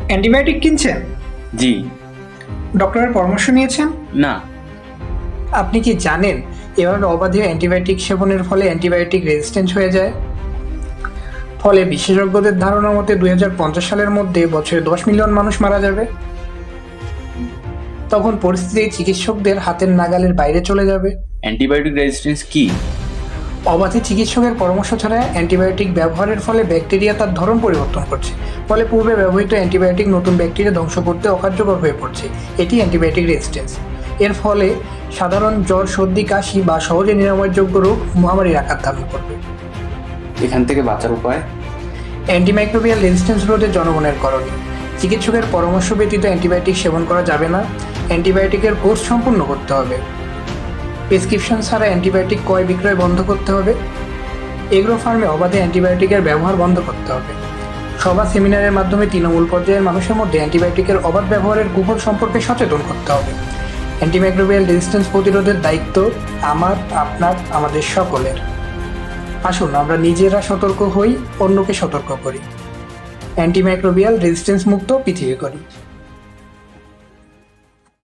Antibiotic কিনছেন? জি। ডক্টরের পরামর্শ নিয়েছেন? না। আপনি কি জানেন এভাবে অবাধে অ্যান্টিবায়োটিক সেবনের ফলে অ্যান্টিবায়োটিক রেজিস্ট্যান্স হয়ে যায়? ফলে বিশেষজ্ঞদের ধারণা মতে 2050 সালের মধ্যে বছরে 10 মিলিয়ন মানুষ মারা যাবে। তখন পরিস্থিতি চিকিৎসকদের হাতের নাগালের বাইরে চলে যাবে। অ্যান্টিবায়োটিক রেজিস্ট্যান্স কি? অবাধে চিকিৎসকের পরামর্শ ছাড়া অ্যান্টিবায়োটিক ব্যবহারের ফলে ব্যাকটেরিয়া তার ধরন পরিবর্তন করছে, ফলে পূর্বে ব্যবহৃত অ্যান্টিবায়োটিক নতুন ব্যাকটেরিয়া ধ্বংস করতে অকার্যকর হয়ে পড়ছে। এটি অ্যান্টিবায়োটিক রেজিস্ট্যান্স। এর ফলে সাধারণ জ্বর, সর্দি, কাশি বা সহজে নিরাময়যোগ্য রোগ মহামারীর আকার ধারণ করবে। এখান থেকে বাঁচার উপায়? অ্যান্টিমাইক্রোবিয়াল রেজিস্ট্যান্স রোধে জনগণের করণীয়: চিকিৎসকের পরামর্শ ব্যতীত অ্যান্টিবায়োটিক সেবন করা যাবে না। অ্যান্টিবায়োটিকের কোর্স সম্পূর্ণ করতে হবে। প্রেসক্রিপশন ছাড়া অ্যান্টিবায়োটিক ক্রয় বিক্রয় বন্ধ করতে হবে। এগ্রো ফার্মে অবাধে অ্যান্টিবায়োটিকের ব্যবহার বন্ধ করতে হবে। সভা, সেমিনারের মাধ্যমে তৃণমূল পর্যায়ের মানুষের মধ্যে অ্যান্টিবায়োটিকের অবাধ ব্যবহারের কুফল সম্পর্কে সচেতন করতে হবে। অ্যান্টিমাইক্রোবিয়াল রেজিস্ট্যান্স প্রতিরোধের দায়িত্ব আমার, আপনার, আমাদের সকলের। আসুন আমরা নিজেরা সতর্ক হই, অন্যকে সতর্ক করি। অ্যান্টিমাইক্রোবিয়াল রেজিস্ট্যান্স মুক্ত পৃথিবী করি।